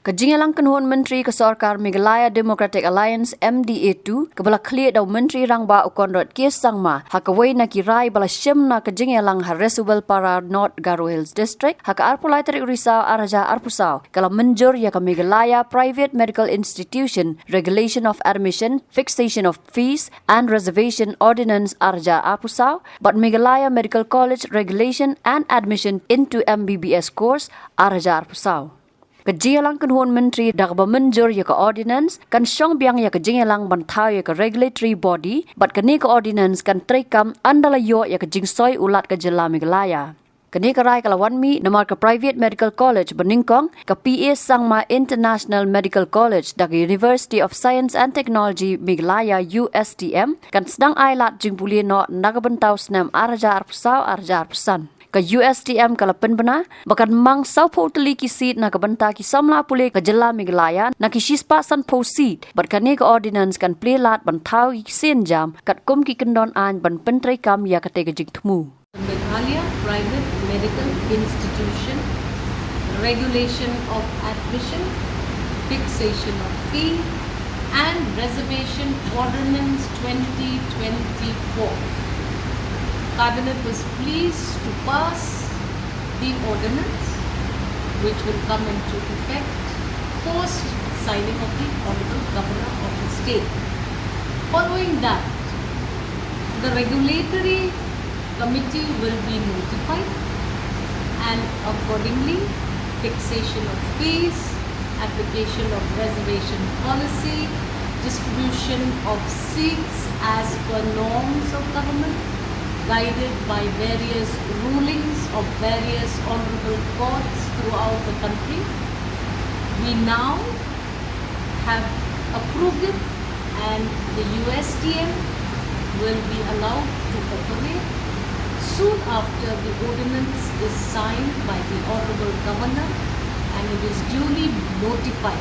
Kajingalang kanhon Menteri Kesorkar Meghalaya Democratic Alliance MDA-II kebala clear daw Menteri Rangba Ukondrot Kies Sangma hakaway na kiray bala siyem na kajingalang haresubel para North Garo Hills District haka arpulay tari Urisao Araja Arpusaw kala menjur ya ka Meghalaya Private Medical Institution Regulation of Admission, Fixation of Fees and Reservation Ordinance Araja Arpusaw but Meghalaya Medical College Regulation and Admission into MBBS course Araja Arpusaw. Kajingalang kanhon Menteri dagba menjur ya ka ordinance kan syong biang ya kajingalang bantau ya ka regulatory body but kani ka ordinance kan trekam andalayo ya ka jingsoy ulat ka jela Meghalaya. Kani ka rai kalawan mi namar ka Private Medical College Beningkong ka PA Sangma International Medical College dag University of Science and Technology Meghalaya USTM kan sedang ailat Jingpule no nagabantau senam Araja Arpusaw Araja Arpusan. Ka USTM kalapan bena bakan mang sau poteli ki seat na kabanta ki samla pule ka jela Meghalaya na ki shispa san po seat but kani ka ordinance kan plelat bantau ki sen jam kat kum ki kendon an ban pentrai kam ya kate ka jingtmu. Meghalaya Private Medical Institution Regulation of Admission, Fixation of Fee and Reservation Ordinance 2024. Cabinet was pleased to pass the ordinance which will come into effect post signing of the Honorable Governor of the state. Following that, the regulatory committee will be notified and accordingly fixation of fees, application of reservation policy, distribution of seats as per norms of government, guided by various rulings of various honorable courts throughout the country. We now have approved it and the USTM will be allowed to operate soon after the ordinance is signed by the Honorable Governor and it is duly notified.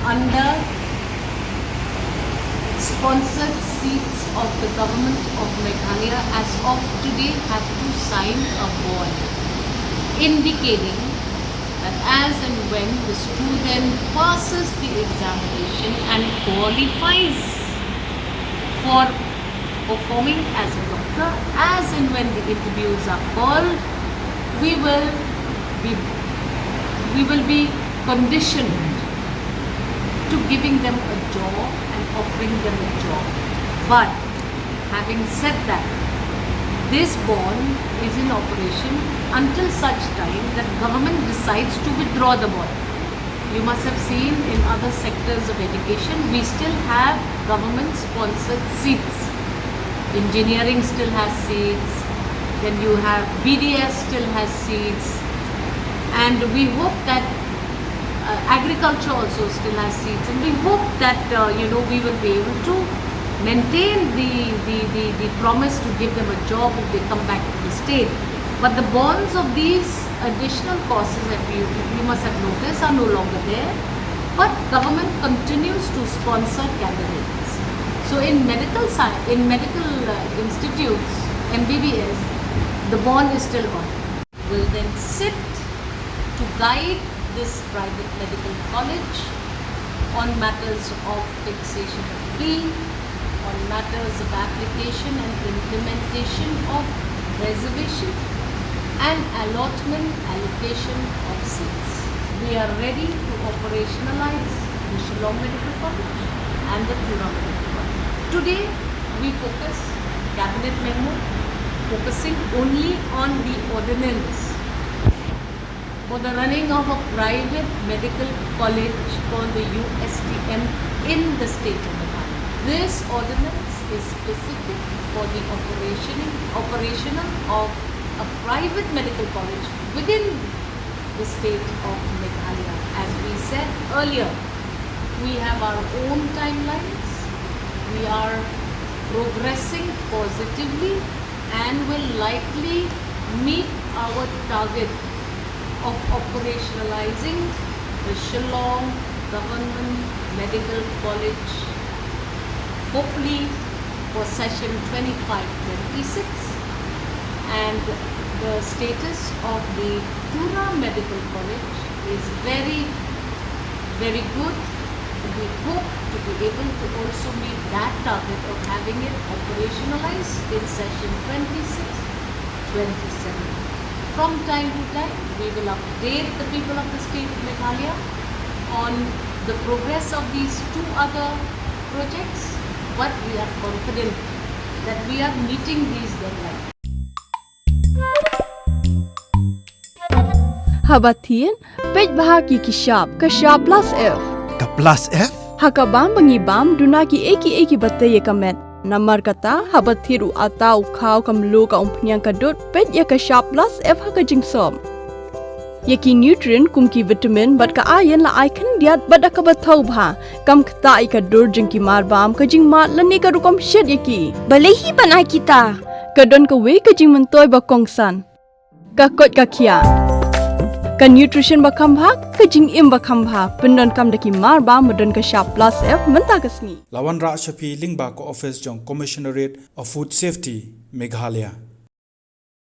Under sponsored seats of the government of Meghalaya as of today have to sign a bond indicating that as and when the student passes the examination and qualifies for performing as a doctor, as and when the interviews are called, we will be conditioned to giving them a job and offering them a job. But having said that, this bond is in operation until such time that government decides to withdraw the bond. You must have seen in other sectors of education, we still have government sponsored seats. Engineering still has seats, then you have BDS still has seats, and we hope that agriculture also still has seats, and we hope that we will be able to maintain the promise to give them a job if they come back to the state. But the bonds of these additional courses that you must have noticed are no longer there, but government continues to sponsor candidates. So in medical institutes, MBBS, the bond is still on. Will then sit to guide this private medical college on matters of fixation of fee, on matters of application and implementation of reservation and allocation of seats. We are ready to operationalize the Shillong Medical College and the Kyrwoh Medical College. Today we focus, cabinet memo, focusing only on the ordinance for the running of a private medical college called the USTM in the state of Khmat. This ordinance is specific for the operational of a private medical college within the state of Meghalaya. As we said earlier, we have our own timelines. We are progressing positively and will likely meet our target of operationalizing the Shillong Government Medical College, hopefully for session 25-26, and the status of the Kyrwoh Medical College is very very good. We hope to be able to also meet that target of having it operationalized in session 26-27. From time to time, we will update the people of the state of Meghalaya on the progress of these two other projects, but we are confident that we are meeting these deadlines. Habatin, pej bahagi kishap plus F. Ka plus F? Hakabam bangibam dunaki eki batay kamet. Namar kata habathiru atau kau kamlu ka umpnyang kadut pej ya kishap plus F hakajingsom. Yaki nutrient kumki vitamin bat ka iron la icon diat bada ka bathau bha kam kta ikadur jingki marbam kajing mat lani ka rukom shed yaki. Balehi banai kita. Kadon ka we kajing mentoy bakongsan. Ka kot ka kia. Ka nutrition bakam bha kajing im bakam bha pendon kam daki marba medon ka sharp plus F menta kasni. Wanrah Shafi Lingba ko office jong Commissionerate of Food Safety Meghalaya.